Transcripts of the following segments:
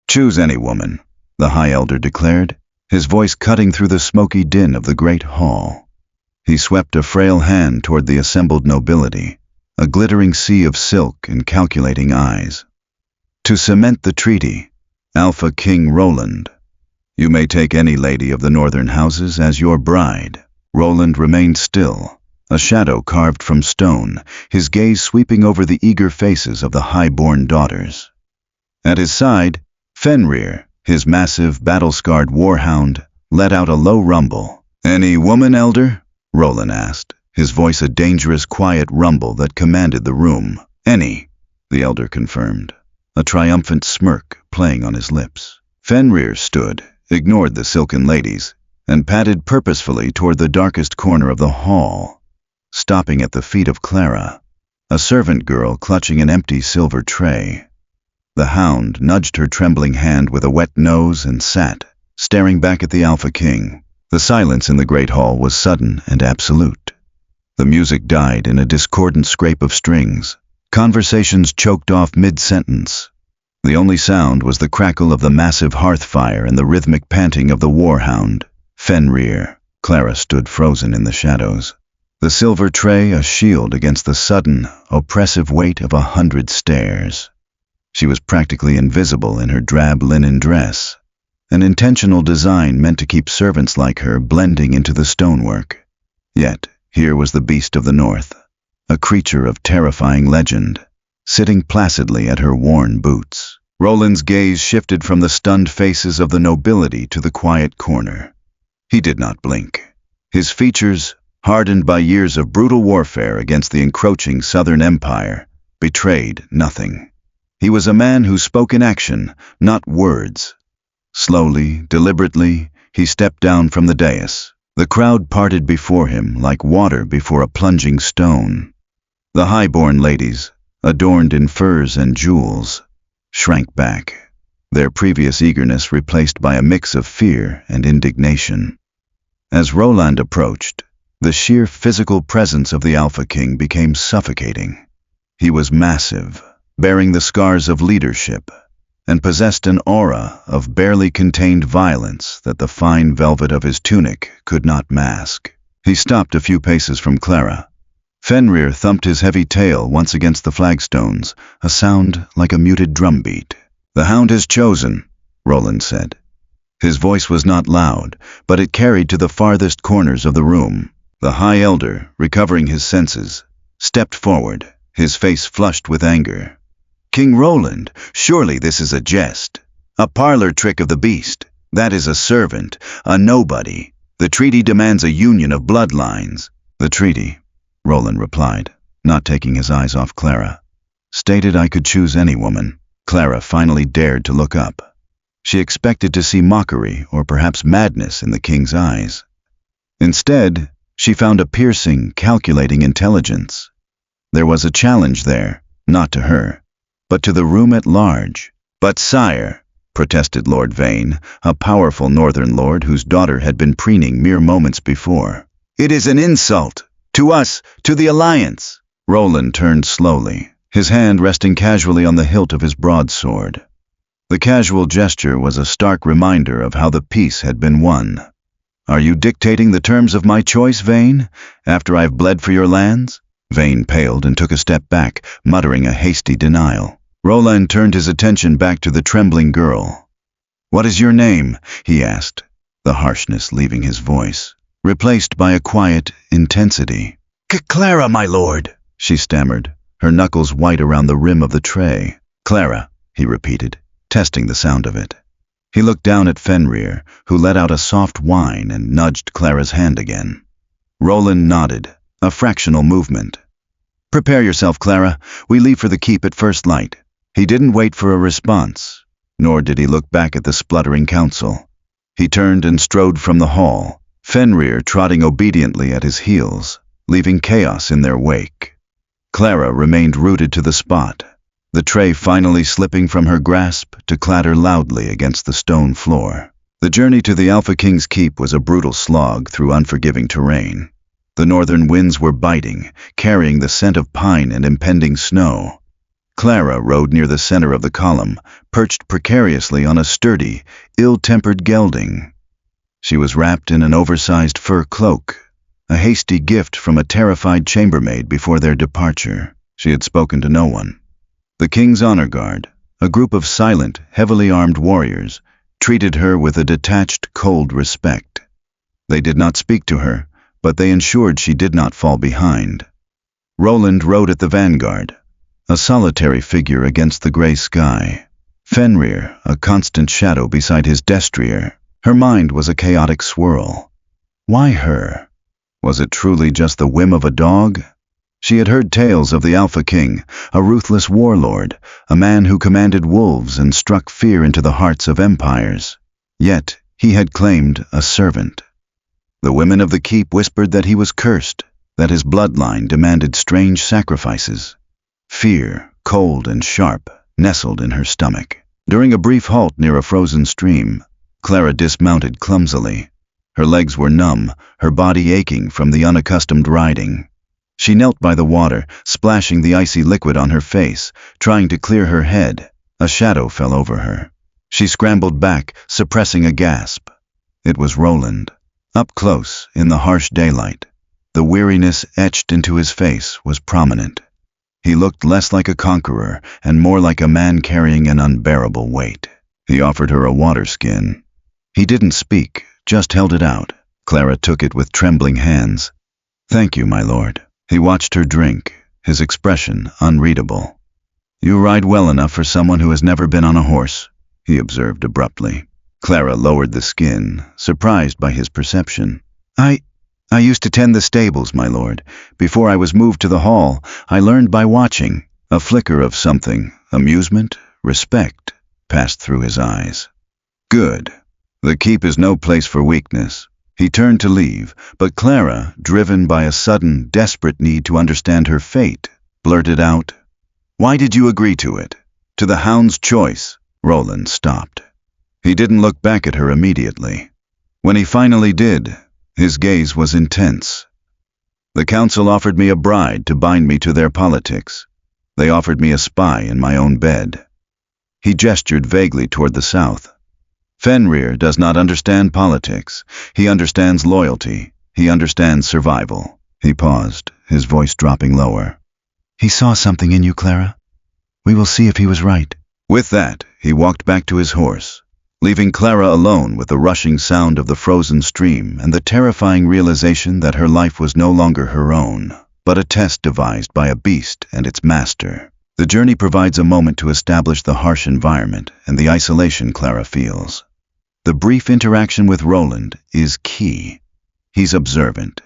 Choose any woman, the High Elder declared, his voice cutting through the smoky din of the great hall. He swept a frail hand toward the assembled nobility, a glittering sea of silk and calculating eyes. To cement the treaty, Alpha King Roland. You may take any lady of the northern houses as your bride. Roland remained still, a shadow carved from stone, his gaze sweeping over the eager faces of the high-born daughters. At his side, Fenrir, his massive, battle-scarred warhound, let out a low rumble. "Any woman, Elder?" Roland asked, his voice a dangerous, quiet rumble that commanded the room. "Any," the Elder confirmed, a triumphant smirk playing on his lips. Fenrir stood, ignored the silken ladies, and padded purposefully toward the darkest corner of the hall, stopping at the feet of Clara, a servant girl clutching an empty silver tray. The Hound nudged her trembling hand with a wet nose and sat, staring back at the Alpha King. The silence in the great hall was sudden and absolute. The music died in a discordant scrape of strings. Conversations choked off mid-sentence. The only sound was the crackle of the massive hearth fire and the rhythmic panting of the warhound. Fenrir. Clara stood frozen in the shadows, the silver tray a shield against the sudden, oppressive weight of 100 stares. She was practically invisible in her drab linen dress, an intentional design meant to keep servants like her blending into the stonework. Yet, here was the beast of the north, a creature of terrifying legend, sitting placidly at her worn boots. Roland's gaze shifted from the stunned faces of the nobility to the quiet corner. He did not blink. His features, hardened by years of brutal warfare against the encroaching Southern Empire, betrayed nothing. He was a man who spoke in action, not words. Slowly, deliberately, he stepped down from the dais. The crowd parted before him like water before a plunging stone. The high-born ladies, adorned in furs and jewels, shrank back, their previous eagerness replaced by a mix of fear and indignation. As Roland approached, the sheer physical presence of the Alpha King became suffocating. He was massive, bearing the scars of leadership, and possessed an aura of barely contained violence that the fine velvet of his tunic could not mask. He stopped a few paces from Clara. Fenrir thumped his heavy tail once against the flagstones, a sound like a muted drumbeat. "The Hound has chosen," Roland said. His voice was not loud, but it carried to the farthest corners of the room. The High Elder, recovering his senses, stepped forward, his face flushed with anger. "King Roland, surely this is a jest, a parlor trick of the beast. That is a servant, a nobody. The treaty demands a union of bloodlines." "The treaty," Roland replied, not taking his eyes off Clara, "stated I could choose any woman." Clara finally dared to look up. She expected to see mockery or perhaps madness in the king's eyes. Instead, she found a piercing, calculating intelligence. There was a challenge there, not to her, but to the room at large. "But sire," protested Lord Vane, a powerful northern lord whose daughter had been preening mere moments before. "It is an insult. To us, to the Alliance." Roland turned slowly, his hand resting casually on the hilt of his broadsword. The casual gesture was a stark reminder of how the peace had been won. "Are you dictating the terms of my choice, Vane, after I've bled for your lands?" Vane paled and took a step back, muttering a hasty denial. Roland turned his attention back to the trembling girl. "What is your name?" he asked, the harshness leaving his voice, replaced by a quiet intensity. "Clara, my lord," she stammered, her knuckles white around the rim of the tray. "Clara," he repeated, testing the sound of it. He looked down at Fenrir, who let out a soft whine and nudged Clara's hand again. Roland nodded, a fractional movement. "Prepare yourself, Clara. We leave for the keep at first light." He didn't wait for a response, nor did he look back at the spluttering council. He turned and strode from the hall, Fenrir trotting obediently at his heels, leaving chaos in their wake. Clara remained rooted to the spot, the tray finally slipping from her grasp to clatter loudly against the stone floor. The journey to the Alpha King's keep was a brutal slog through unforgiving terrain. The northern winds were biting, carrying the scent of pine and impending snow. Clara rode near the center of the column, perched precariously on a sturdy, ill-tempered gelding. She was wrapped in an oversized fur cloak, a hasty gift from a terrified chambermaid before their departure. She had spoken to no one. The king's honor guard, a group of silent, heavily armed warriors, treated her with a detached, cold respect. They did not speak to her, but they ensured she did not fall behind. Roland rode at the vanguard, a solitary figure against the gray sky. Fenrir, a constant shadow beside his destrier. Her mind was a chaotic swirl. Why her? Was it truly just the whim of a dog? She had heard tales of the Alpha King, a ruthless warlord, a man who commanded wolves and struck fear into the hearts of empires. Yet he had claimed a servant. The women of the keep whispered that he was cursed, that his bloodline demanded strange sacrifices. Fear, cold and sharp, nestled in her stomach. During a brief halt near a frozen stream, Clara dismounted clumsily. Her legs were numb, her body aching from the unaccustomed riding. She knelt by the water, splashing the icy liquid on her face, trying to clear her head. A shadow fell over her. She scrambled back, suppressing a gasp. It was Roland. Up close, in the harsh daylight, the weariness etched into his face was prominent. He looked less like a conqueror and more like a man carrying an unbearable weight. He offered her a water skin. He didn't speak, just held it out. Clara took it with trembling hands. "Thank you, my lord." He watched her drink, his expression unreadable. "You ride well enough for someone who has never been on a horse," he observed abruptly. Clara lowered the skin, surprised by his perception. I used to tend the stables, my lord. Before I was moved to the hall, I learned by watching." A flicker of something, amusement, respect, passed through his eyes. "Good. The keep is no place for weakness." He turned to leave, but Clara, driven by a sudden, desperate need to understand her fate, blurted out, "Why did you agree to it? To the Hound's choice?" Roland stopped. He didn't look back at her immediately. When he finally did, his gaze was intense. "The council offered me a bride to bind me to their politics. They offered me a spy in my own bed." He gestured vaguely toward the south. "Fenrir does not understand politics. He understands loyalty. He understands survival." He paused, his voice dropping lower. "He saw something in you, Clara. We will see if he was right." With that, he walked back to his horse, leaving Clara alone with the rushing sound of the frozen stream and the terrifying realization that her life was no longer her own, but a test devised by a beast and its master. The journey provides a moment to establish the harsh environment and the isolation Clara feels. The brief interaction with Roland is key. He's observant.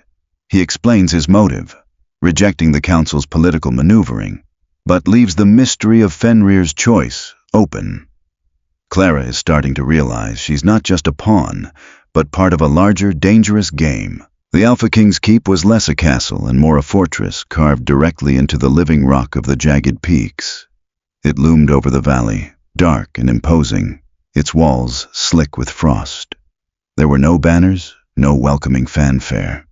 He explains his motive, rejecting the council's political maneuvering, but leaves the mystery of Fenrir's choice open. Clara is starting to realize she's not just a pawn, but part of a larger, dangerous game. The Alpha King's keep was less a castle and more a fortress carved directly into the living rock of the jagged peaks. It loomed over the valley, dark and imposing, its walls slick with frost. There were no banners, no welcoming fanfare.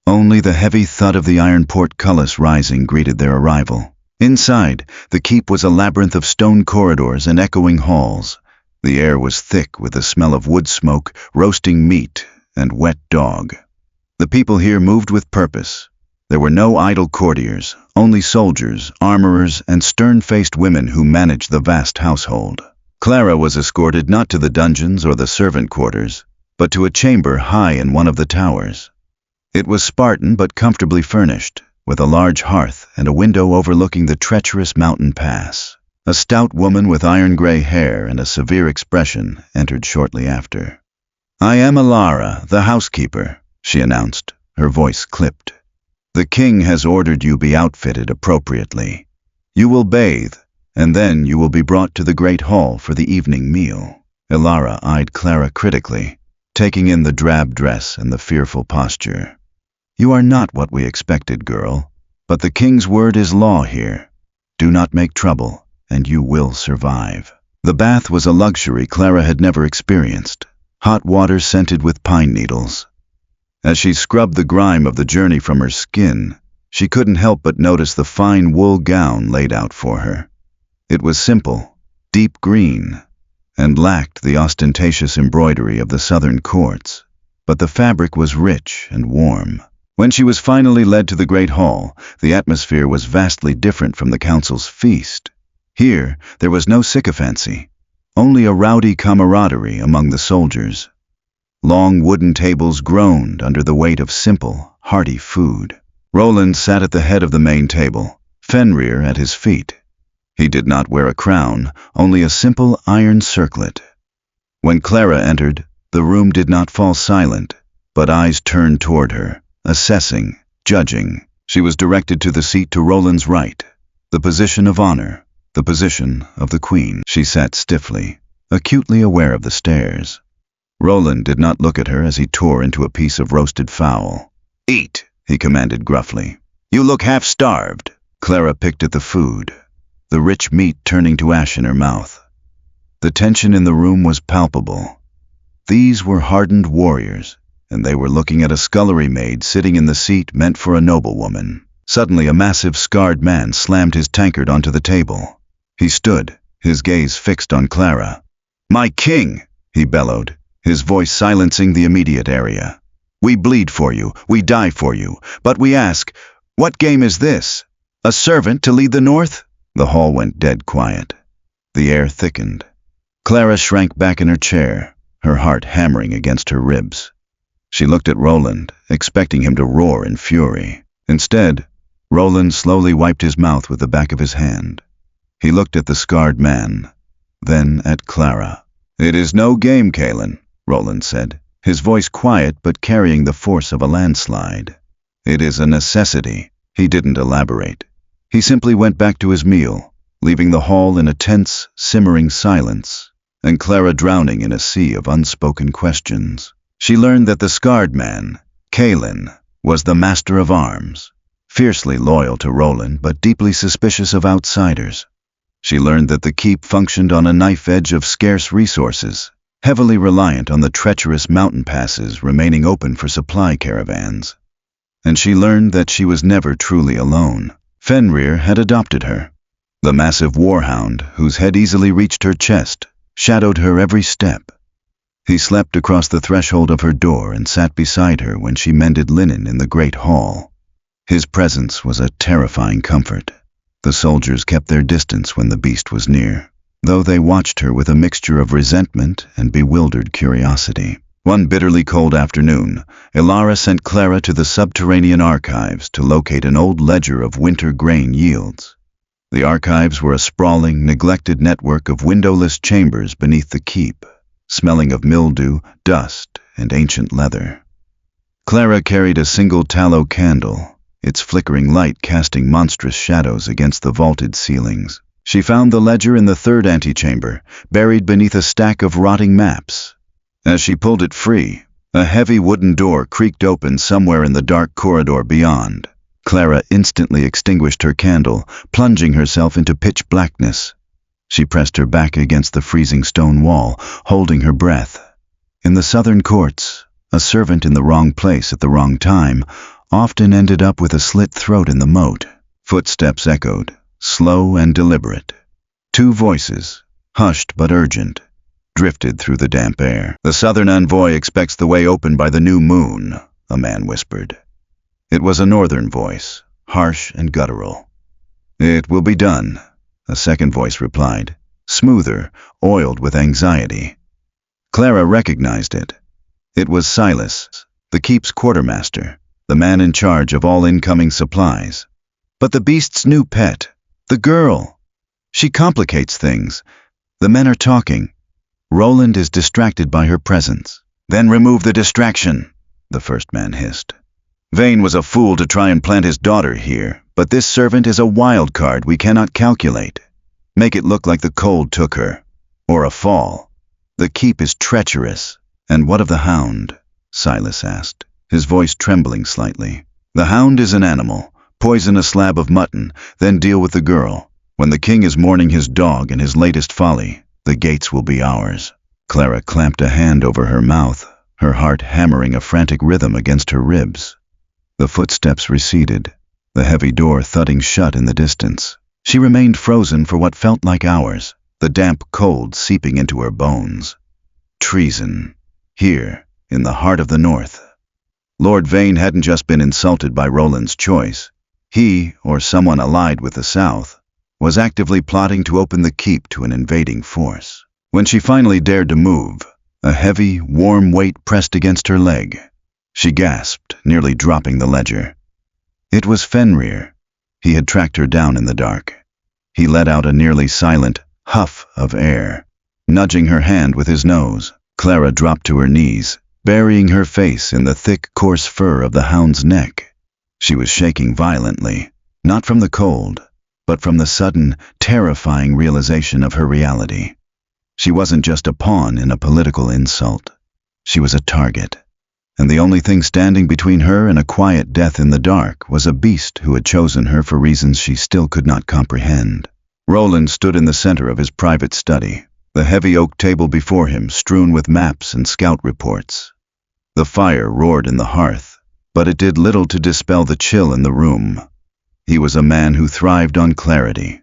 Only the heavy thud of the iron portcullis rising greeted their arrival. Inside, the keep was a labyrinth of stone corridors and echoing halls. The air was thick with the smell of wood smoke, roasting meat, and wet dog. The people here moved with purpose. There were no idle courtiers, only soldiers, armorers, and stern-faced women who managed the vast household. Clara was escorted not to the dungeons or the servant quarters, but to a chamber high in one of the towers. It was Spartan but comfortably furnished, with a large hearth and a window overlooking the treacherous mountain pass. A stout woman with iron-gray hair and a severe expression entered shortly after. "I am Alara, the housekeeper," she announced, her voice clipped. "The king has ordered you be outfitted appropriately. You will bathe, and then you will be brought to the great hall for the evening meal." Alara eyed Clara critically, taking in the drab dress and the fearful posture. "You are not what we expected, girl, but the king's word is law here. Do not make trouble, and you will survive." The bath was a luxury Clara had never experienced, hot water scented with pine needles. As she scrubbed the grime of the journey from her skin, she couldn't help but notice the fine wool gown laid out for her. It was simple, deep green, and lacked the ostentatious embroidery of the southern courts, but the fabric was rich and warm. When she was finally led to the great hall, the atmosphere was vastly different from the council's feast. Here, there was no sycophancy, only a rowdy camaraderie among the soldiers. Long wooden tables groaned under the weight of simple, hearty food. Roland sat at the head of the main table, Fenrir at his feet. He did not wear a crown, only a simple iron circlet. When Clara entered, the room did not fall silent, but eyes turned toward her, assessing, judging. She was directed to the seat to Roland's right, the position of honor, the position of the queen. She sat stiffly, acutely aware of the stares. Roland did not look at her as he tore into a piece of roasted fowl. "Eat," he commanded gruffly. "You look half-starved." Clara picked at the food, the rich meat turning to ash in her mouth. The tension in the room was palpable. These were hardened warriors, and they were looking at a scullery maid sitting in the seat meant for a noblewoman. Suddenly, a massive, scarred man slammed his tankard onto the table. He stood, his gaze fixed on Clara. "My king!" he bellowed, his voice silencing the immediate area. "We bleed for you, we die for you, but we ask, what game is this? A servant to lead the North?" The hall went dead quiet. The air thickened. Clara shrank back in her chair, her heart hammering against her ribs. She looked at Roland, expecting him to roar in fury. Instead, Roland slowly wiped his mouth with the back of his hand. He looked at the scarred man, then at Clara. "It is no game, Kaelin," Roland said, his voice quiet but carrying the force of a landslide. "It is a necessity." He didn't elaborate. He simply went back to his meal, leaving the hall in a tense, simmering silence, and Clara drowning in a sea of unspoken questions. She learned that the scarred man, Kaelin, was the master of arms, fiercely loyal to Roland but deeply suspicious of outsiders. She learned that the keep functioned on a knife edge of scarce resources, heavily reliant on the treacherous mountain passes remaining open for supply caravans. And she learned that she was never truly alone. Fenrir had adopted her. The massive warhound, whose head easily reached her chest, shadowed her every step. He slept across the threshold of her door and sat beside her when she mended linen in the great hall. His presence was a terrifying comfort. The soldiers kept their distance when the beast was near, though they watched her with a mixture of resentment and bewildered curiosity. One bitterly cold afternoon, Ilara sent Clara to the subterranean archives to locate an old ledger of winter grain yields. The archives were a sprawling, neglected network of windowless chambers beneath the keep, smelling of mildew, dust, and ancient leather. Clara carried a single tallow candle, its flickering light casting monstrous shadows against the vaulted ceilings. She found the ledger in the third antechamber, buried beneath a stack of rotting maps. As she pulled it free, a heavy wooden door creaked open somewhere in the dark corridor beyond. Clara instantly extinguished her candle, plunging herself into pitch blackness. She pressed her back against the freezing stone wall, holding her breath. In the southern courts, a servant in the wrong place at the wrong time often ended up with a slit throat in the moat. Footsteps echoed, slow and deliberate. Two voices, hushed but urgent, drifted through the damp air. "The southern envoy expects the way open by the new moon," a man whispered. It was a northern voice, harsh and guttural. "It will be done," a second voice replied, smoother, oiled with anxiety. Clara recognized it. It was Silas, the keep's quartermaster, the man in charge of all incoming supplies. But the beast's new pet, the girl, she complicates things. The men are talking. Roland is distracted by her presence. "Then remove the distraction," the first man hissed. "Vane was a fool to try and plant his daughter here, but this servant is a wild card we cannot calculate. Make it look like the cold took her, or a fall. The keep is treacherous." "And what of the Hound?" Silas asked, his voice trembling slightly. "The Hound is an animal. Poison a slab of mutton, then deal with the girl. When the king is mourning his dog and his latest folly, the gates will be ours." Clara clamped a hand over her mouth, her heart hammering a frantic rhythm against her ribs. The footsteps receded, the heavy door thudding shut in the distance. She remained frozen for what felt like hours, the damp cold seeping into her bones. Treason. Here, in the heart of the North. Lord Vane hadn't just been insulted by Roland's choice. He, or someone allied with the South, was actively plotting to open the keep to an invading force. When she finally dared to move, a heavy, warm weight pressed against her leg. She gasped, nearly dropping the ledger. It was Fenrir. He had tracked her down in the dark. He let out a nearly silent huff of air. Nudging her hand with his nose, Clara dropped to her knees, burying her face in the thick, coarse fur of the hound's neck. She was shaking violently, not from the cold, but from the sudden, terrifying realization of her reality. She wasn't just a pawn in a political insult. She was a target. And the only thing standing between her and a quiet death in the dark was a beast who had chosen her for reasons she still could not comprehend. Roland stood in the center of his private study, the heavy oak table before him strewn with maps and scout reports. The fire roared in the hearth, but it did little to dispel the chill in the room. He was a man who thrived on clarity,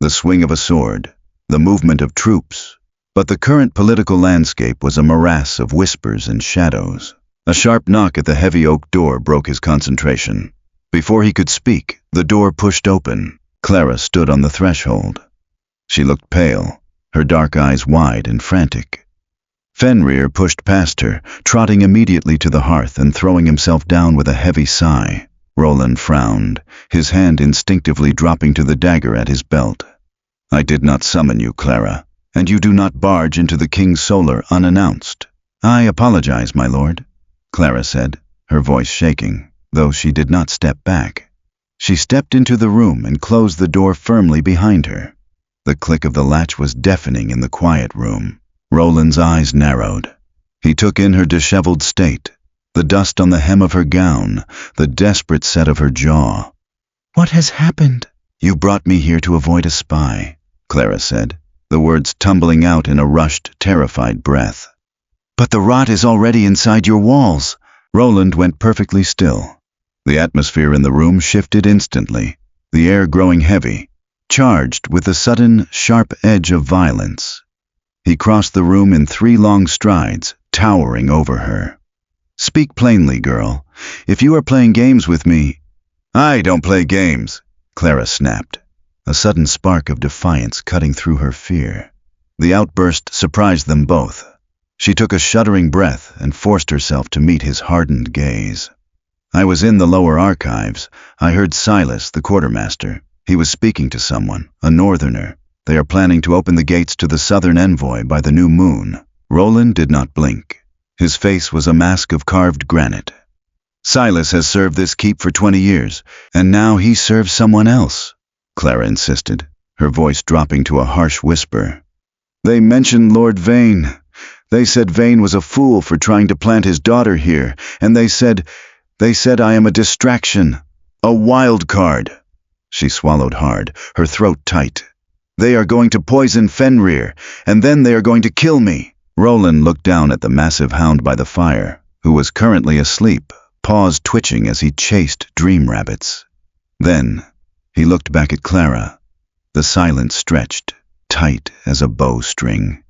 the swing of a sword, the movement of troops, but the current political landscape was a morass of whispers and shadows. A sharp knock at the heavy oak door broke his concentration. Before he could speak, the door pushed open. Clara stood on the threshold. She looked pale, her dark eyes wide and frantic. Fenrir pushed past her, trotting immediately to the hearth and throwing himself down with a heavy sigh. Roland frowned, his hand instinctively dropping to the dagger at his belt. I did not summon you, Clara, and you do not barge into the King's Solar unannounced. I apologize, my lord, Clara said, her voice shaking, though she did not step back. She stepped into the room and closed the door firmly behind her. The click of the latch was deafening in the quiet room. Roland's eyes narrowed. He took in her disheveled state, the dust on the hem of her gown, the desperate set of her jaw. What has happened? You brought me here to avoid a spy, Clara said, the words tumbling out in a rushed, terrified breath. But the rot is already inside your walls. Roland went perfectly still. The atmosphere in the room shifted instantly, the air growing heavy, charged with the sudden, sharp edge of violence. He crossed the room in 3 long strides, towering over her. Speak plainly, girl. If you are playing games with me— I don't play games, Clara snapped, a sudden spark of defiance cutting through her fear. The outburst surprised them both. She took a shuddering breath and forced herself to meet his hardened gaze. I was in the lower archives. I heard Silas, the quartermaster. He was speaking to someone, a northerner. They are planning to open the gates to the southern envoy by the new moon. Roland did not blink. His face was a mask of carved granite. Silas has served this keep for 20 years, and now he serves someone else, Clara insisted, her voice dropping to a harsh whisper. They mentioned Lord Vane. They said Vane was a fool for trying to plant his daughter here, and they said I am a distraction, a wild card. She swallowed hard, her throat tight. They are going to poison Fenrir, and then they are going to kill me. Roland looked down at the massive hound by the fire, who was currently asleep, paws twitching as he chased dream rabbits. Then, he looked back at Clara, the silence stretched, tight as a bowstring.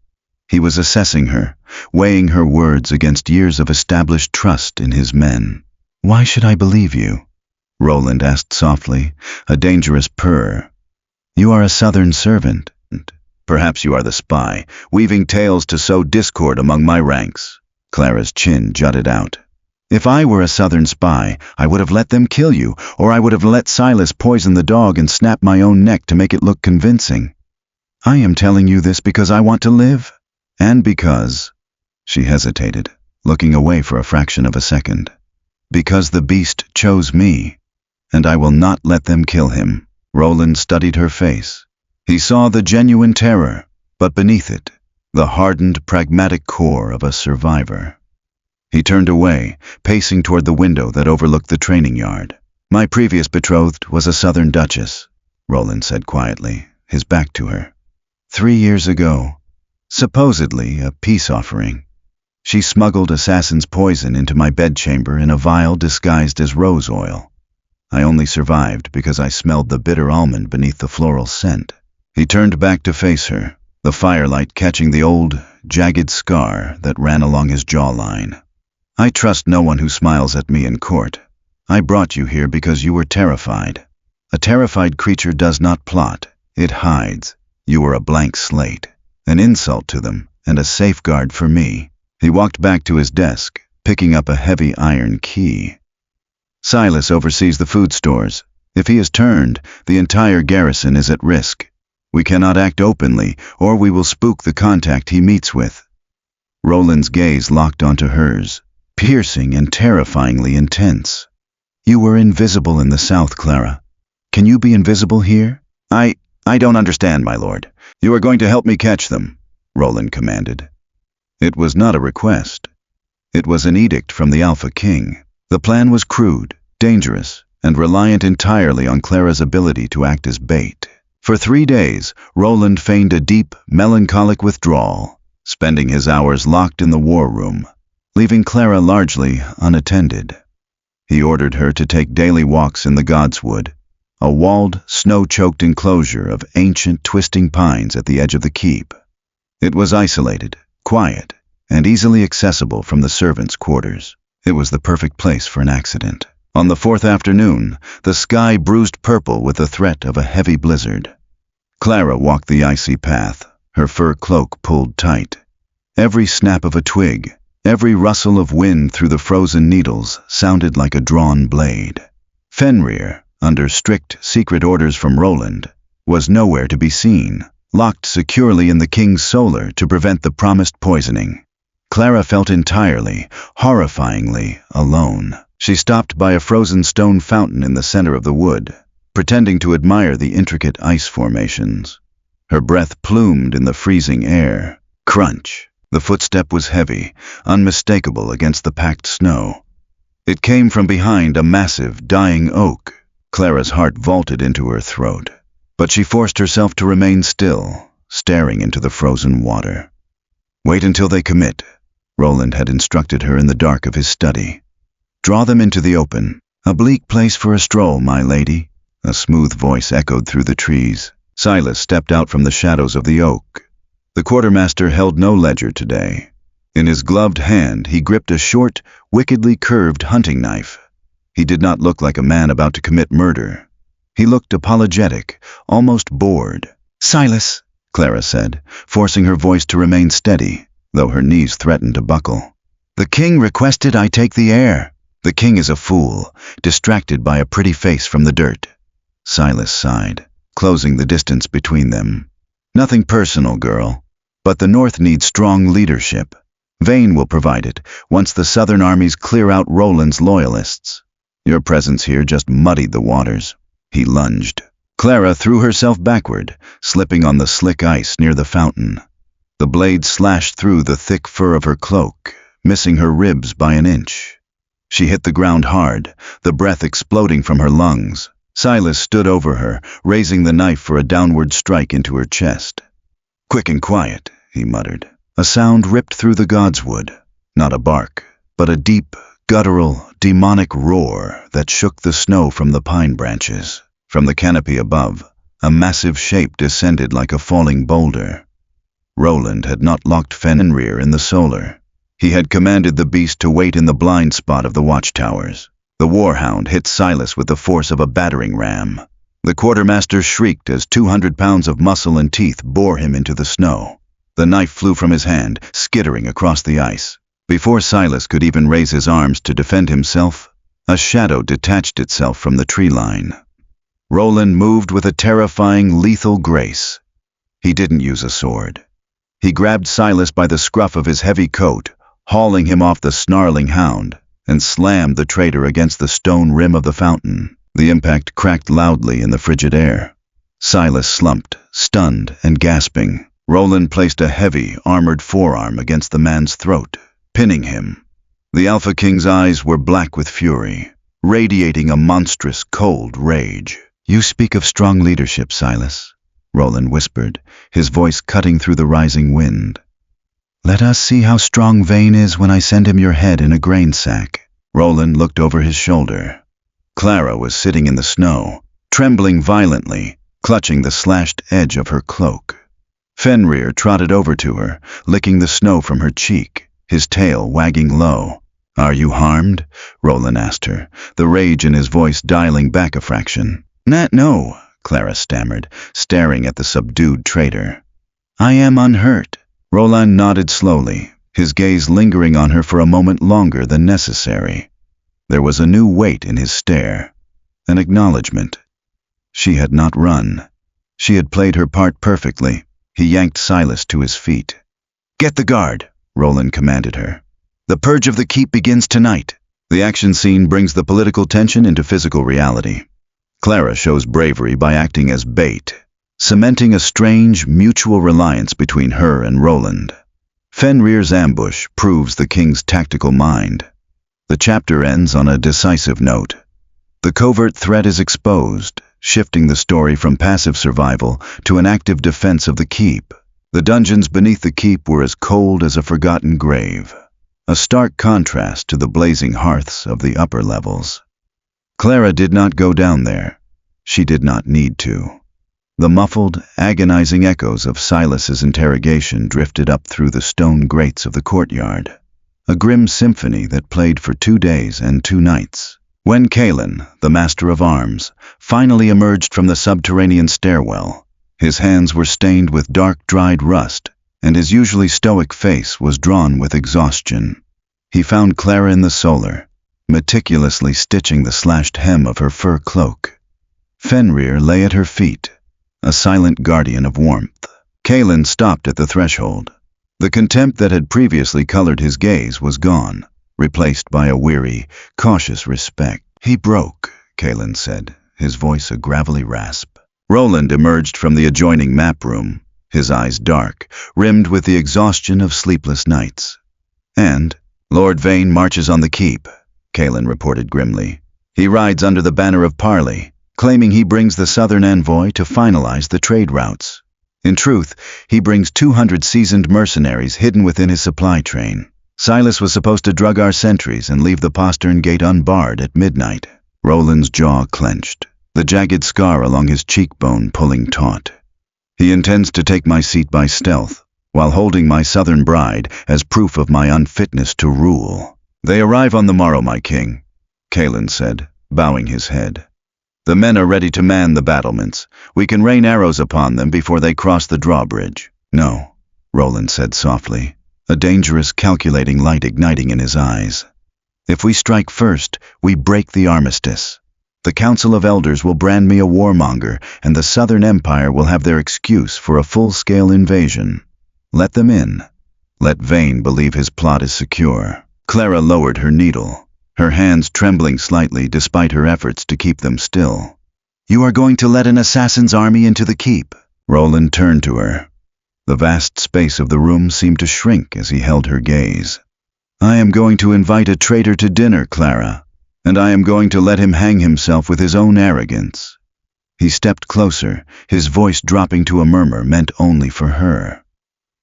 He was assessing her, weighing her words against years of established trust in his men. Why should I believe you? Roland asked softly, a dangerous purr. You are a southern servant. Perhaps you are the spy, weaving tales to sow discord among my ranks. Clara's chin jutted out. If I were a southern spy, I would have let them kill you, or I would have let Silas poison the dog and snap my own neck to make it look convincing. I am telling you this because I want to live. And because— She hesitated, looking away for a fraction of a second. Because the beast chose me, and I will not let them kill him. Roland studied her face. He saw the genuine terror, but beneath it, the hardened, pragmatic core of a survivor. He turned away, pacing toward the window that overlooked the training yard. My previous betrothed was a southern duchess, Roland said quietly, his back to her. 3 years ago, supposedly a peace offering, she smuggled assassin's poison into my bedchamber in a vial disguised as rose oil. I only survived because I smelled the bitter almond beneath the floral scent. He turned back to face her, the firelight catching the old, jagged scar that ran along his jawline. I trust no one who smiles at me in court. I brought you here because you were terrified. A terrified creature does not plot, it hides. You were a blank slate, an insult to them, and a safeguard for me. He walked back to his desk, picking up a heavy iron key. Silas oversees the food stores. If he is turned, the entire garrison is at risk. We cannot act openly, or we will spook the contact he meets with. Roland's gaze locked onto hers, piercing and terrifyingly intense. You were invisible in the South, Clara. Can you be invisible here? I don't understand, my lord. You are going to help me catch them, Roland commanded. It was not a request. It was an edict from the Alpha King. The plan was crude, dangerous, and reliant entirely on Clara's ability to act as bait. For 3 days, Roland feigned a deep, melancholic withdrawal, spending his hours locked in the war room, leaving Clara largely unattended. He ordered her to take daily walks in the Godswood, a walled, snow-choked enclosure of ancient, twisting pines at the edge of the keep. It was isolated, quiet, and easily accessible from the servants' quarters. It was the perfect place for an accident. On the 4th afternoon, the sky bruised purple with the threat of a heavy blizzard. Clara walked the icy path, her fur cloak pulled tight. Every snap of a twig, every rustle of wind through the frozen needles sounded like a drawn blade. Fenrir, under strict, secret orders from Roland, was nowhere to be seen, locked securely in the king's solar to prevent the promised poisoning. Clara felt entirely, horrifyingly alone. She stopped by a frozen stone fountain in the center of the wood, pretending to admire the intricate ice formations. Her breath plumed in the freezing air. Crunch. The footstep was heavy, unmistakable against the packed snow. It came from behind a massive, dying oak. Clara's heart vaulted into her throat, but she forced herself to remain still, staring into the frozen water. Wait until they commit, Roland had instructed her in the dark of his study. Draw them into the open. A bleak place for a stroll, my lady. A smooth voice echoed through the trees. Silas stepped out from the shadows of the oak. The quartermaster held no ledger today. In his gloved hand, he gripped a short, wickedly curved hunting knife. He did not look like a man about to commit murder. He looked apologetic, almost bored. Silas, Clara said, forcing her voice to remain steady, though her knees threatened to buckle. The king requested I take the air. The king is a fool, distracted by a pretty face from the dirt. Silas sighed, closing the distance between them. Nothing personal, girl. But the North needs strong leadership. Vane will provide it, once the southern armies clear out Roland's loyalists. Your presence here just muddied the waters. He lunged. Clara threw herself backward, slipping on the slick ice near the fountain. The blade slashed through the thick fur of her cloak, missing her ribs by an inch. She hit the ground hard, the breath exploding from her lungs. Silas stood over her, raising the knife for a downward strike into her chest. Quick and quiet, he muttered. A sound ripped through the Godswood. Not a bark, but a deep, guttural, demonic roar that shook the snow from the pine branches. From the canopy above, a massive shape descended like a falling boulder. Roland had not locked Fenrir in the solar. He had commanded the beast to wait in the blind spot of the watchtowers. The warhound hit Silas with the force of a battering ram. The quartermaster shrieked as 200 pounds of muscle and teeth bore him into the snow. The knife flew from his hand, skittering across the ice. Before Silas could even raise his arms to defend himself, a shadow detached itself from the tree line. Roland moved with a terrifying, lethal grace. He didn't use a sword. He grabbed Silas by the scruff of his heavy coat, hauling him off the snarling hound, and slammed the traitor against the stone rim of the fountain. The impact cracked loudly in the frigid air. Silas slumped, stunned and gasping. Roland placed a heavy, armored forearm against the man's throat, pinning him. The Alpha King's eyes were black with fury, radiating a monstrous, cold rage. You speak of strong leadership, Silas, Roland whispered, his voice cutting through the rising wind. Let us see how strong Vane is when I send him your head in a grain sack. Roland looked over his shoulder. Clara was sitting in the snow, trembling violently, clutching the slashed edge of her cloak. Fenrir trotted over to her, licking the snow from her cheek, his tail wagging low. "Are you harmed?" Roland asked her, the rage in his voice dialing back a fraction. No," Clara stammered, staring at the subdued traitor. "I am unhurt." Roland nodded slowly, his gaze lingering on her for a moment longer than necessary. There was a new weight in his stare, an acknowledgement. She had not run. She had played her part perfectly. He yanked Silas to his feet. "Get the guard," Roland commanded her. "The purge of the keep begins tonight." The action scene brings the political tension into physical reality. Clara shows bravery by acting as bait, cementing a strange, mutual reliance between her and Roland. Fenrir's ambush proves the king's tactical mind. The chapter ends on a decisive note. The covert threat is exposed, shifting the story from passive survival to an active defense of the keep. The dungeons beneath the keep were as cold as a forgotten grave, a stark contrast to the blazing hearths of the upper levels. Clara did not go down there. She did not need to. The muffled, agonizing echoes of Silas's interrogation drifted up through the stone grates of the courtyard, a grim symphony that played for 2 days and 2 nights. When Kalen, the master of arms, finally emerged from the subterranean stairwell, his hands were stained with dark, dried rust, and his usually stoic face was drawn with exhaustion. He found Clara in the solar, meticulously stitching the slashed hem of her fur cloak. Fenrir lay at her feet, a silent guardian of warmth. Kalen stopped at the threshold. The contempt that had previously colored his gaze was gone, replaced by a weary, cautious respect. "He broke," Kalen said, his voice a gravelly rasp. Roland emerged from the adjoining map room, his eyes dark, rimmed with the exhaustion of sleepless nights. "And Lord Vane marches on the keep," Kalen reported grimly. "He rides under the banner of parley, claiming he brings the southern envoy to finalize the trade routes. In truth, he brings 200 seasoned mercenaries hidden within his supply train. Silas was supposed to drug our sentries and leave the postern gate unbarred at midnight." Roland's jaw clenched, the jagged scar along his cheekbone pulling taut. "He intends to take my seat by stealth, while holding my southern bride as proof of my unfitness to rule." "They arrive on the morrow, my king," Kalen said, bowing his head. "The men are ready to man the battlements. We can rain arrows upon them before they cross the drawbridge." "No," Roland said softly, a dangerous, calculating light igniting in his eyes. "If we strike first, we break the armistice. The Council of Elders will brand me a warmonger, and the Southern Empire will have their excuse for a full-scale invasion. Let them in. Let Vane believe his plot is secure." Clara lowered her needle, her hands trembling slightly despite her efforts to keep them still. "You are going to let an assassin's army into the keep?" Roland turned to her. The vast space of the room seemed to shrink as he held her gaze. "I am going to invite a traitor to dinner, Clara, and I am going to let him hang himself with his own arrogance." He stepped closer, his voice dropping to a murmur meant only for her.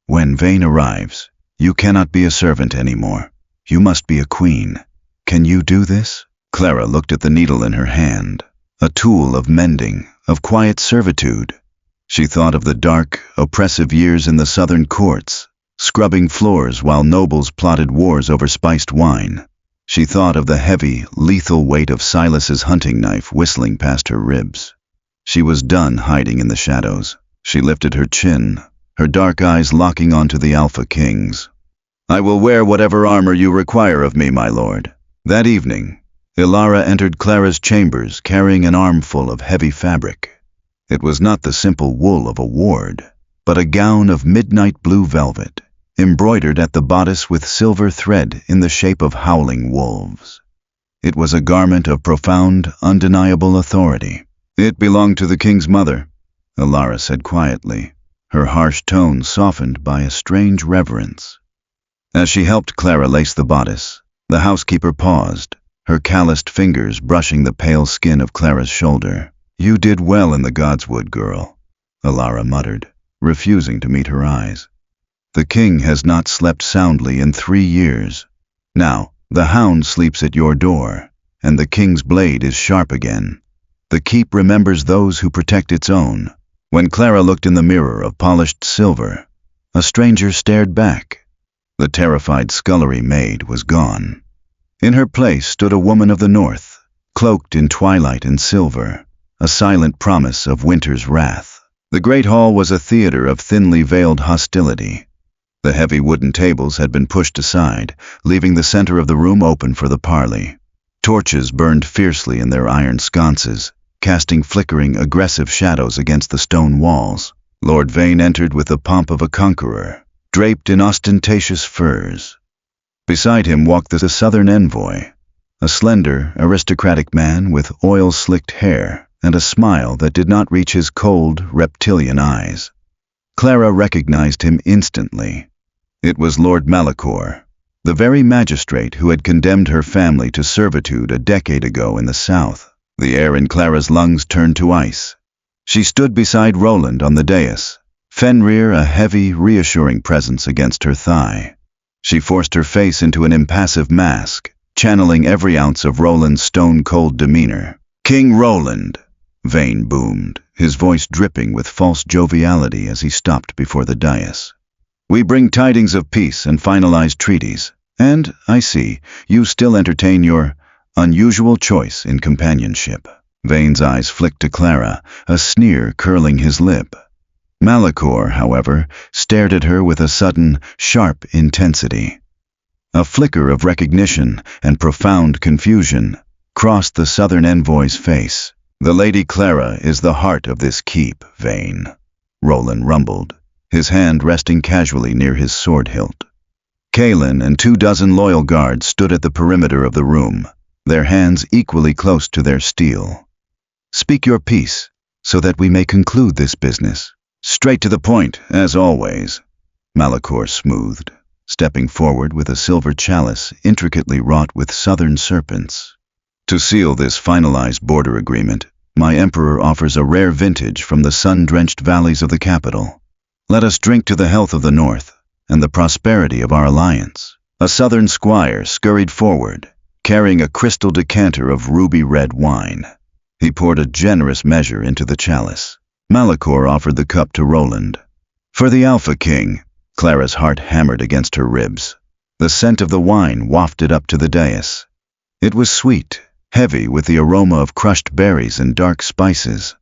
"When Vane arrives, you cannot be a servant anymore. You must be a queen. Can you do this?" Clara looked at the needle in her hand, a tool of mending, of quiet servitude. She thought of the dark, oppressive years in the southern courts, scrubbing floors while nobles plotted wars over spiced wine. She thought of the heavy, lethal weight of Silas's hunting knife whistling past her ribs. She was done hiding in the shadows. She lifted her chin, her dark eyes locking onto the Alpha King's. "I will wear whatever armor you require of me, my lord." That evening, Ilara entered Clara's chambers carrying an armful of heavy fabric. It was not the simple wool of a ward, but a gown of midnight blue velvet, embroidered at the bodice with silver thread in the shape of howling wolves. It was a garment of profound, undeniable authority. "It belonged to the king's mother," Ilara said quietly, her harsh tone softened by a strange reverence. As she helped Clara lace the bodice, the housekeeper paused, her calloused fingers brushing the pale skin of Clara's shoulder. "You did well in the Godswood, girl," Ilara muttered, refusing to meet her eyes. "The king has not slept soundly in 3 years. Now, the Hound sleeps at your door, and the king's blade is sharp again. The keep remembers those who protect its own. When Clara looked in the mirror of polished silver, a stranger stared back. The terrified scullery maid was gone. In her place stood a woman of the north, cloaked in twilight and silver, a silent promise of winter's wrath. The great hall was a theater of thinly veiled hostility. The heavy wooden tables had been pushed aside, leaving the center of the room open for the parley. Torches burned fiercely in their iron sconces, casting flickering, aggressive shadows against the stone walls. Lord Vane entered with the pomp of a conqueror, draped in ostentatious furs. Beside him walked the southern envoy, a slender, aristocratic man with oil-slicked hair and a smile that did not reach his cold, reptilian eyes. Clara recognized him instantly. It was Lord Malachor, the very magistrate who had condemned her family to servitude a decade ago in the south. The air in Clara's lungs turned to ice. She stood beside Roland on the dais, Fenrir a heavy, reassuring presence against her thigh. She forced her face into an impassive mask, channeling every ounce of Roland's stone-cold demeanor. "King Roland," Vane boomed, his voice dripping with false joviality as he stopped before the dais. "We bring tidings of peace and finalized treaties, and, I see, you still entertain your unusual choice in companionship." Vane's eyes flicked to Clara, a sneer curling his lip. Malachor, however, stared at her with a sudden, sharp intensity. A flicker of recognition and profound confusion crossed the southern envoy's face. "The Lady Clara is the heart of this keep, Vane," Roland rumbled, his hand resting casually near his sword hilt. Kaelin and 24 loyal guards stood at the perimeter of the room, their hands equally close to their steel. "Speak your piece, so that we may conclude this business." "Straight to the point, as always," Malachor smoothed, stepping forward with a silver chalice intricately wrought with southern serpents. "To seal this finalized border agreement, my emperor offers a rare vintage from the sun-drenched valleys of the capital. Let us drink to the health of the north and the prosperity of our alliance." A southern squire scurried forward, carrying a crystal decanter of ruby-red wine. He poured a generous measure into the chalice. Malachor offered the cup to Roland. "For the Alpha King," Clara's heart hammered against her ribs. The scent of the wine wafted up to the dais. It was sweet, heavy with the aroma of crushed berries and dark spices.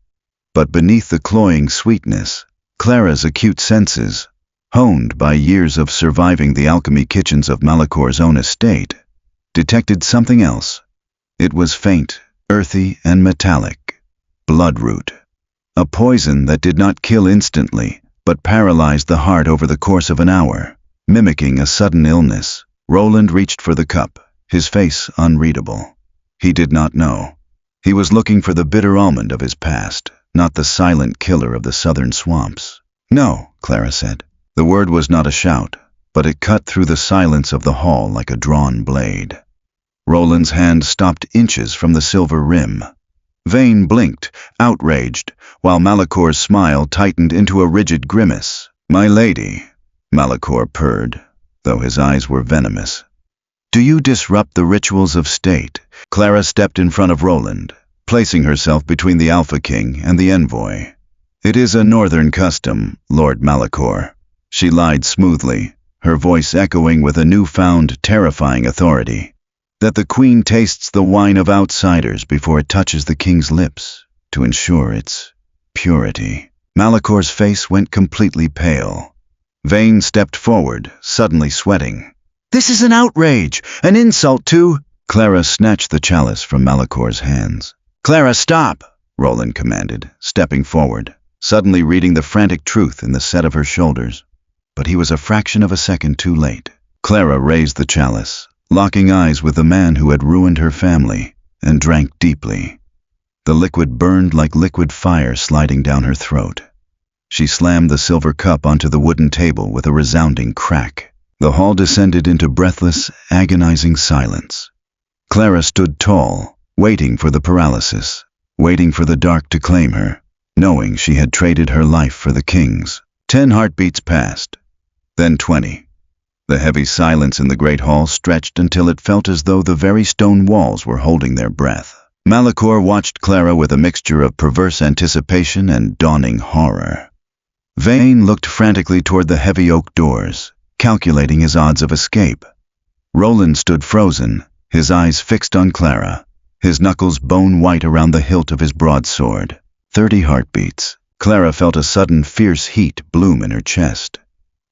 But beneath the cloying sweetness, Clara's acute senses, honed by years of surviving the alchemy kitchens of Malachor's own estate, detected something else. It was faint, earthy, and metallic. Bloodroot. A poison that did not kill instantly, but paralyzed the heart over the course of an hour, mimicking a sudden illness. Roland reached for the cup, his face unreadable. He did not know. He was looking for the bitter almond of his past, not the silent killer of the southern swamps. "No," Clara said. The word was not a shout, but it cut through the silence of the hall like a drawn blade. Roland's hand stopped inches from the silver rim. Vane blinked, outraged, while Malachor's smile tightened into a rigid grimace. "My lady," Malachor purred, though his eyes were venomous. "Do you disrupt the rituals of state?" Clara stepped in front of Roland, placing herself between the Alpha King and the envoy. "It is a northern custom, Lord Malachor," she lied smoothly, her voice echoing with a newfound, terrifying authority, "that the Queen tastes the wine of outsiders before it touches the King's lips, to ensure its purity." Malachor's face went completely pale. Vane stepped forward, suddenly sweating. "This is an outrage, an insult to—" Clara snatched the chalice from Malachor's hands. "Clara, stop!" Roland commanded, stepping forward, suddenly reading the frantic truth in the set of her shoulders. But he was a fraction of a second too late. Clara raised the chalice, locking eyes with the man who had ruined her family, and drank deeply. The liquid burned like liquid fire sliding down her throat. She slammed the silver cup onto the wooden table with a resounding crack. The hall descended into breathless, agonizing silence. Clara stood tall, waiting for the paralysis, waiting for the dark to claim her, knowing she had traded her life for the King's. 10 heartbeats passed, then 20. The heavy silence in the great hall stretched until it felt as though the very stone walls were holding their breath. Malachor watched Clara with a mixture of perverse anticipation and dawning horror. Vane looked frantically toward the heavy oak doors, calculating his odds of escape. Roland stood frozen, his eyes fixed on Clara, his knuckles bone-white around the hilt of his broadsword. 30 heartbeats. Clara felt a sudden fierce heat bloom in her chest.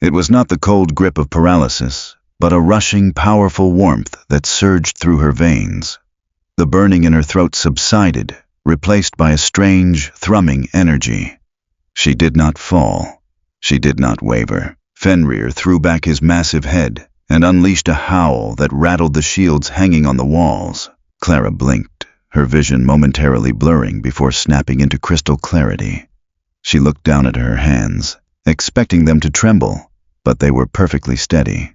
It was not the cold grip of paralysis, but a rushing, powerful warmth that surged through her veins. The burning in her throat subsided, replaced by a strange, thrumming energy. She did not fall. She did not waver. Fenrir threw back his massive head and unleashed a howl that rattled the shields hanging on the walls. Clara blinked, her vision momentarily blurring before snapping into crystal clarity. She looked down at her hands, expecting them to tremble, but they were perfectly steady.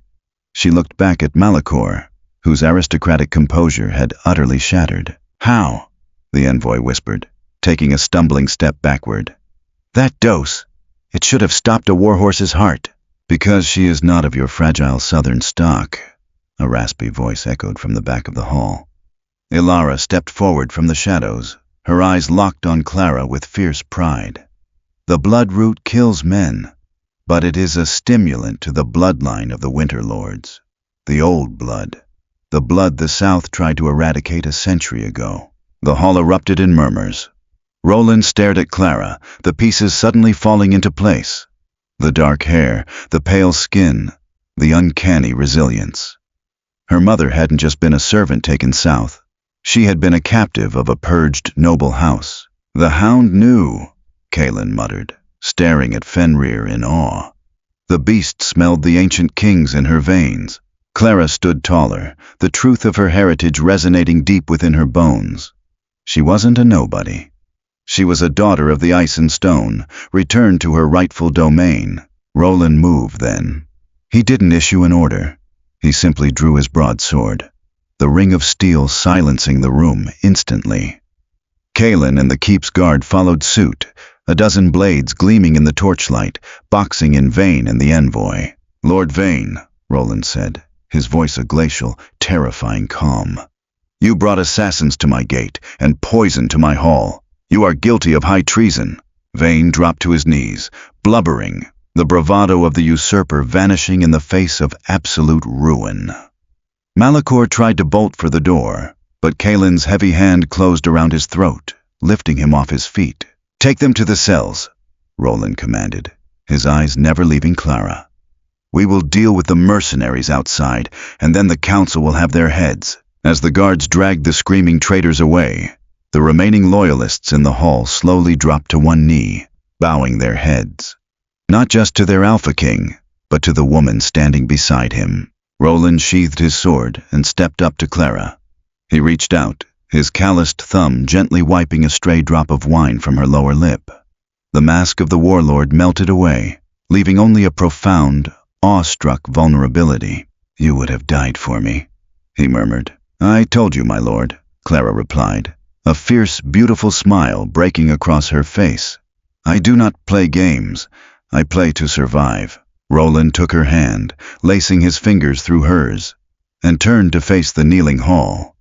She looked back at Malachor, whose aristocratic composure had utterly shattered. "How?" the envoy whispered, taking a stumbling step backward. "That dose! It should have stopped a warhorse's heart." "Because she is not of your fragile southern stock," a raspy voice echoed from the back of the hall. Ilara stepped forward from the shadows, her eyes locked on Clara with fierce pride. "The blood root kills men, but it is a stimulant to the bloodline of the Winter Lords. The old blood. The blood the South tried to eradicate a century ago." The hall erupted in murmurs. Roland stared at Clara, the pieces suddenly falling into place. The dark hair, the pale skin, the uncanny resilience. Her mother hadn't just been a servant taken south. She had been a captive of a purged noble house. "The Hound knew," Kaelin muttered, staring at Fenrir in awe. The beast smelled the ancient kings in her veins. Clara stood taller, the truth of her heritage resonating deep within her bones. She wasn't a nobody. She was a daughter of the ice and stone, returned to her rightful domain. Roland moved then. He didn't issue an order. He simply drew his broadsword, the ring of steel silencing the room instantly. Kaelin and the keep's guard followed suit, a dozen blades gleaming in the torchlight, boxing in Vane and the envoy. "Lord Vane," Roland said, his voice a glacial, terrifying calm. "You brought assassins to my gate and poison to my hall. You are guilty of high treason." Vane dropped to his knees, blubbering, the bravado of the usurper vanishing in the face of absolute ruin. Malachor tried to bolt for the door, but Kaelin's heavy hand closed around his throat, lifting him off his feet. "Take them to the cells," Roland commanded, his eyes never leaving Clara. "We will deal with the mercenaries outside, and then the council will have their heads." As the guards dragged the screaming traitors away, the remaining loyalists in the hall slowly dropped to one knee, bowing their heads. Not just to their Alpha King, but to the woman standing beside him. Roland sheathed his sword and stepped up to Clara. He reached out, his calloused thumb gently wiping a stray drop of wine from her lower lip. The mask of the warlord melted away, leaving only a profound, awestruck vulnerability. "You would have died for me," he murmured. "I told you, my lord," Clara replied, a fierce, beautiful smile breaking across her face. "I do not play games. I play to survive." Roland took her hand, lacing his fingers through hers, and turned to face the kneeling hall.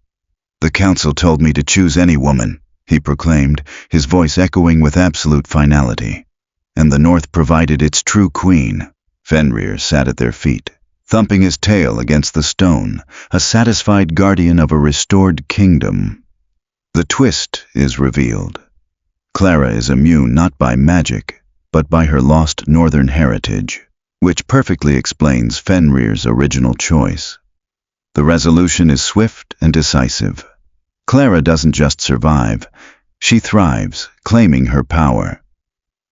"The council told me to choose any woman," he proclaimed, his voice echoing with absolute finality. "And the North provided its true queen." Fenrir sat at their feet, thumping his tail against the stone, a satisfied guardian of a restored kingdom. The twist is revealed. Clara is immune not by magic, but by her lost northern heritage, which perfectly explains Fenrir's original choice. The resolution is swift and decisive. Clara doesn't just survive, she thrives, claiming her power.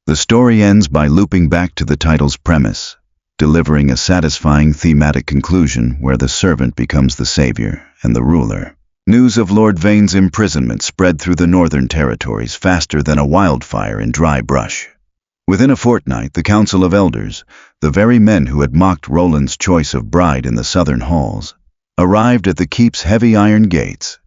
The story ends by looping back to the title's premise, delivering a satisfying thematic conclusion where the servant becomes the savior and the ruler. News of Lord Vane's imprisonment spread through the northern territories faster than a wildfire in dry brush. Within a fortnight, the Council of Elders, the very men who had mocked Roland's choice of bride in the southern halls, arrived at the keep's heavy iron gates.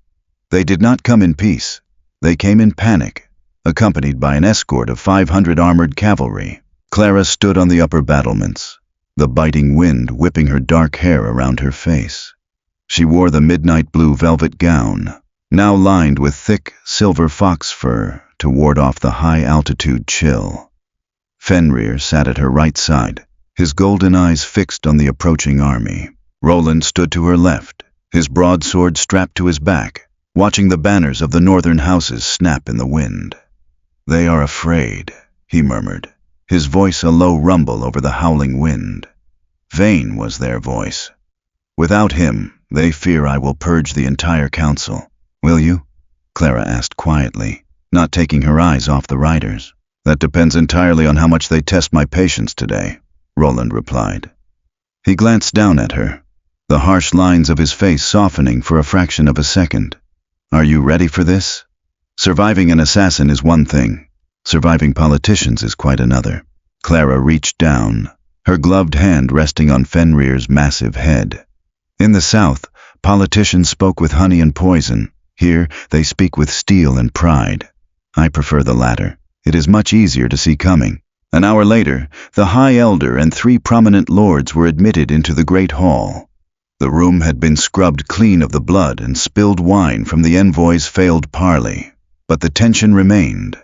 They did not come in peace. They came in panic, accompanied by an escort of 500 armored cavalry. Clara stood on the upper battlements, the biting wind whipping her dark hair around her face. She wore the midnight blue velvet gown, now lined with thick silver fox fur to ward off the high-altitude chill. Fenrir sat at her right side, his golden eyes fixed on the approaching army. Roland stood to her left, his broadsword strapped to his back, watching the banners of the northern houses snap in the wind. "They are afraid," he murmured, his voice a low rumble over the howling wind. Vain was their voice. "Without him, they fear I will purge the entire council. Will you?" Clara asked quietly, not taking her eyes off the riders. "That depends entirely on how much they test my patience today," Roland replied. He glanced down at her, the harsh lines of his face softening for a fraction of a second. "Are you ready for this? Surviving an assassin is one thing. Surviving politicians is quite another." Clara reached down, her gloved hand resting on Fenrir's massive head. In the South, politicians spoke with honey and poison. Here, they speak with steel and pride. I prefer the latter. It is much easier to see coming. An hour later, the High Elder and 3 prominent lords were admitted into the great hall. The room had been scrubbed clean of the blood and spilled wine from the envoy's failed parley. But the tension remained,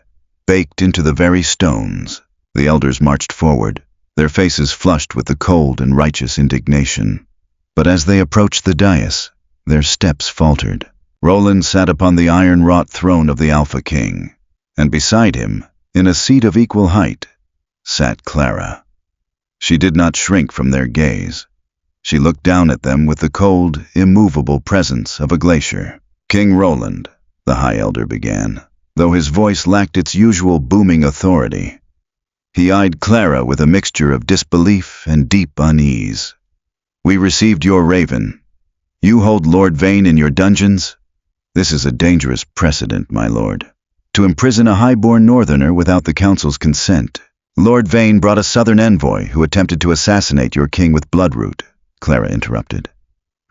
baked into the very stones. The elders marched forward, their faces flushed with the cold and righteous indignation. But as they approached the dais, their steps faltered. Roland sat upon the iron-wrought throne of the Alpha King, and beside him, in a seat of equal height, sat Clara. She did not shrink from their gaze. She looked down at them with the cold, immovable presence of a glacier. "King Roland," the High Elder began, though his voice lacked its usual booming authority. He eyed Clara with a mixture of disbelief and deep unease. "We received your raven. You hold Lord Vane in your dungeons? This is a dangerous precedent, my lord. To imprison a high-born northerner without the council's consent. Lord Vane brought a southern envoy who attempted to assassinate your king with bloodroot," Clara interrupted.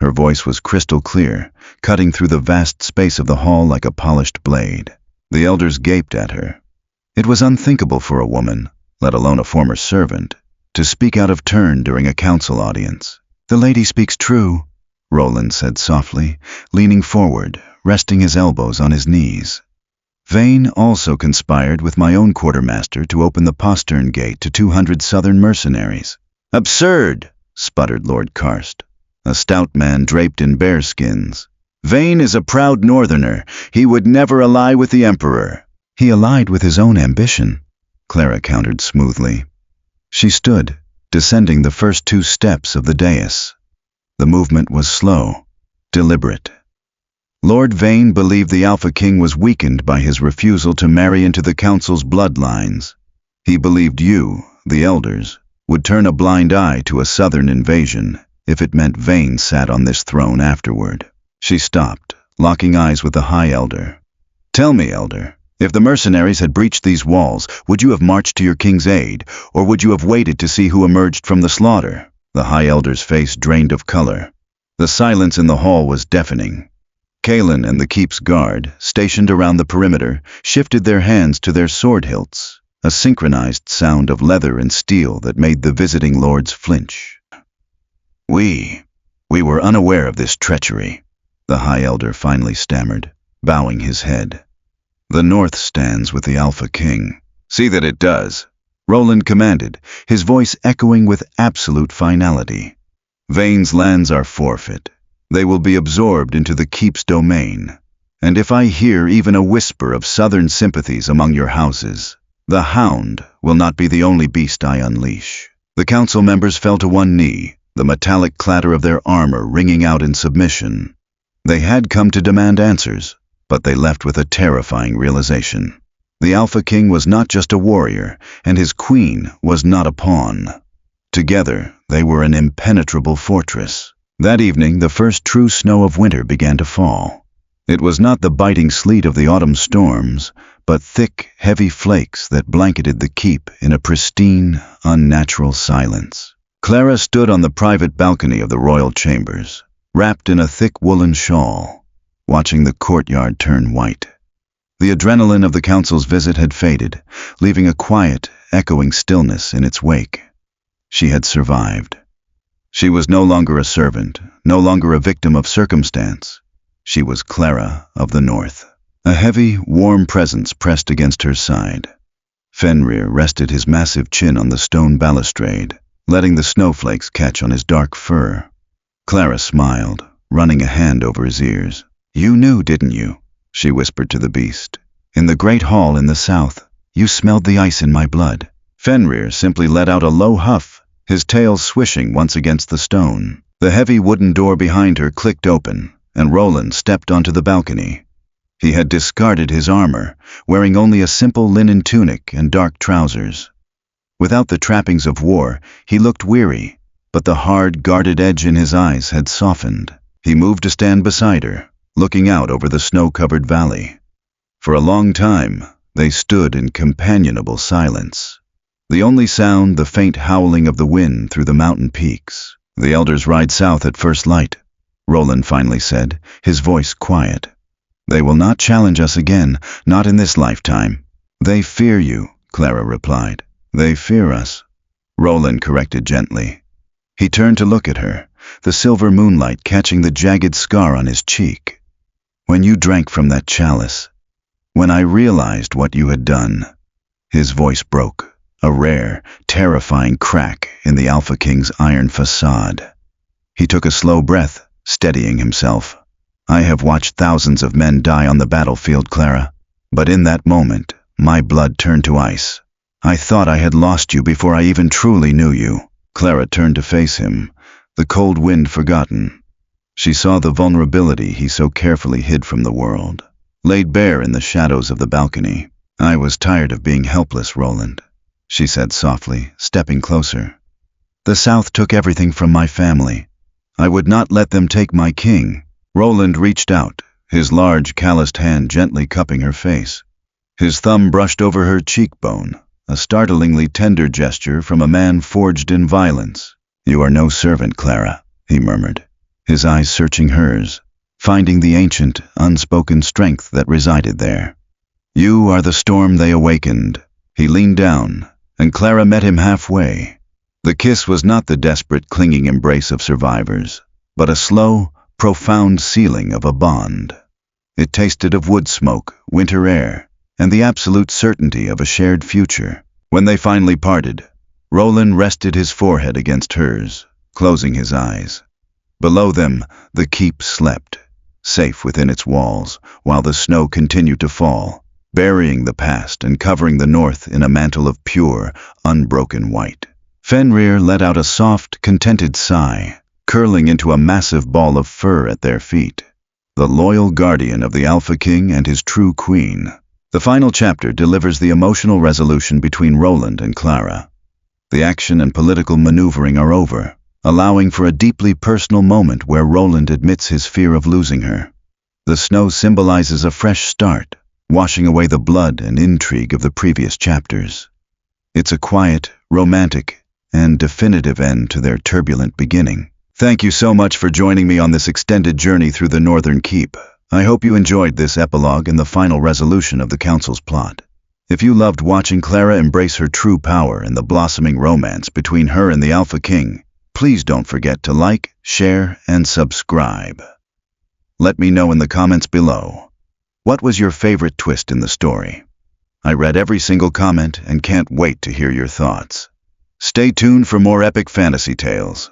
Her voice was crystal clear, cutting through the vast space of the hall like a polished blade. The elders gaped at her. It was unthinkable for a woman, let alone a former servant, to speak out of turn during a council audience. "The lady speaks true," Roland said softly, leaning forward, resting his elbows on his knees. "Vane also conspired with my own quartermaster to open the postern gate to 200 southern mercenaries." "Absurd!" sputtered Lord Karst, a stout man draped in bearskins. "Vane is a proud northerner. He would never ally with the Emperor." "He allied with his own ambition," Clara countered smoothly. She stood, descending the first 2 steps of the dais. The movement was slow, deliberate. Lord Vane believed the Alpha King was weakened by his refusal to marry into the council's bloodlines. He believed you, the elders, would turn a blind eye to a southern invasion if it meant Vane sat on this throne afterward. She stopped, locking eyes with the High Elder. "Tell me, Elder, if the mercenaries had breached these walls, would you have marched to your king's aid, or would you have waited to see who emerged from the slaughter?" The High Elder's face drained of color. The silence in the hall was deafening. Kalen and the keep's guard, stationed around the perimeter, shifted their hands to their sword hilts, a synchronized sound of leather and steel that made the visiting lords flinch. We were unaware of this treachery," the High Elder finally stammered, bowing his head. "The North stands with the Alpha King." "See that it does," Roland commanded, his voice echoing with absolute finality. "Vane's lands are forfeit. They will be absorbed into the keep's domain. And if I hear even a whisper of southern sympathies among your houses, the Hound will not be the only beast I unleash." The council members fell to one knee, the metallic clatter of their armor ringing out in submission. They had come to demand answers, but they left with a terrifying realization. The Alpha King was not just a warrior, and his queen was not a pawn. Together, they were an impenetrable fortress. That evening, the first true snow of winter began to fall. It was not the biting sleet of the autumn storms, but thick, heavy flakes that blanketed the keep in a pristine, unnatural silence. Clara stood on the private balcony of the royal chambers, wrapped in a thick woolen shawl, watching the courtyard turn white. The adrenaline of the council's visit had faded, leaving a quiet, echoing stillness in its wake. She had survived. She was no longer a servant, no longer a victim of circumstance. She was Clara of the North. A heavy, warm presence pressed against her side. Fenrir rested his massive chin on the stone balustrade, letting the snowflakes catch on his dark fur. Clara smiled, running a hand over his ears. "You knew, didn't you?" she whispered to the beast. "In the great hall in the south, you smelled the ice in my blood." Fenrir simply let out a low huff, his tail swishing once against the stone. The heavy wooden door behind her clicked open, and Roland stepped onto the balcony. He had discarded his armor, wearing only a simple linen tunic and dark trousers. Without the trappings of war, he looked weary, but the hard, guarded edge in his eyes had softened. He moved to stand beside her, looking out over the snow-covered valley. For a long time, they stood in companionable silence. The only sound, the faint howling of the wind through the mountain peaks. "The elders ride south at first light," Roland finally said, his voice quiet. "They will not challenge us again, not in this lifetime." "They fear you," Clara replied. "They fear us," Roland corrected gently. He turned to look at her, the silver moonlight catching the jagged scar on his cheek. "When you drank from that chalice, when I realized what you had done," his voice broke. A rare, terrifying crack in the Alpha King's iron facade. He took a slow breath, steadying himself. "I have watched thousands of men die on the battlefield, Clara, but in that moment, my blood turned to ice. I thought I had lost you before I even truly knew you." Clara turned to face him, the cold wind forgotten. She saw the vulnerability he so carefully hid from the world, laid bare in the shadows of the balcony. "I was tired of being helpless, Roland," she said softly, stepping closer. "The South took everything from my family. I would not let them take my king." Roland reached out, his large, calloused hand gently cupping her face. His thumb brushed over her cheekbone, a startlingly tender gesture from a man forged in violence. "You are no servant, Clara," he murmured, his eyes searching hers, finding the ancient, unspoken strength that resided there. "You are the storm they awakened." He leaned down, and Clara met him halfway. The kiss was not the desperate, clinging embrace of survivors, but a slow, profound sealing of a bond. It tasted of wood smoke, winter air, and the absolute certainty of a shared future. When they finally parted, Roland rested his forehead against hers, closing his eyes. Below them, the keep slept, safe within its walls, while the snow continued to fall, burying the past and covering the north in a mantle of pure, unbroken white. Fenrir let out a soft, contented sigh, curling into a massive ball of fur at their feet. The loyal guardian of the Alpha King and his true queen. The final chapter delivers the emotional resolution between Roland and Clara. The action and political maneuvering are over, allowing for a deeply personal moment where Roland admits his fear of losing her. The snow symbolizes a fresh start, washing away the blood and intrigue of the previous chapters. It's a quiet, romantic, and definitive end to their turbulent beginning. Thank you so much for joining me on this extended journey through the Northern Keep. I hope you enjoyed this epilogue and the final resolution of the Council's plot. If you loved watching Clara embrace her true power and the blossoming romance between her and the Alpha King, please don't forget to like, share, and subscribe. Let me know in the comments below. What was your favorite twist in the story? I read every single comment and can't wait to hear your thoughts. Stay tuned for more epic fantasy tales.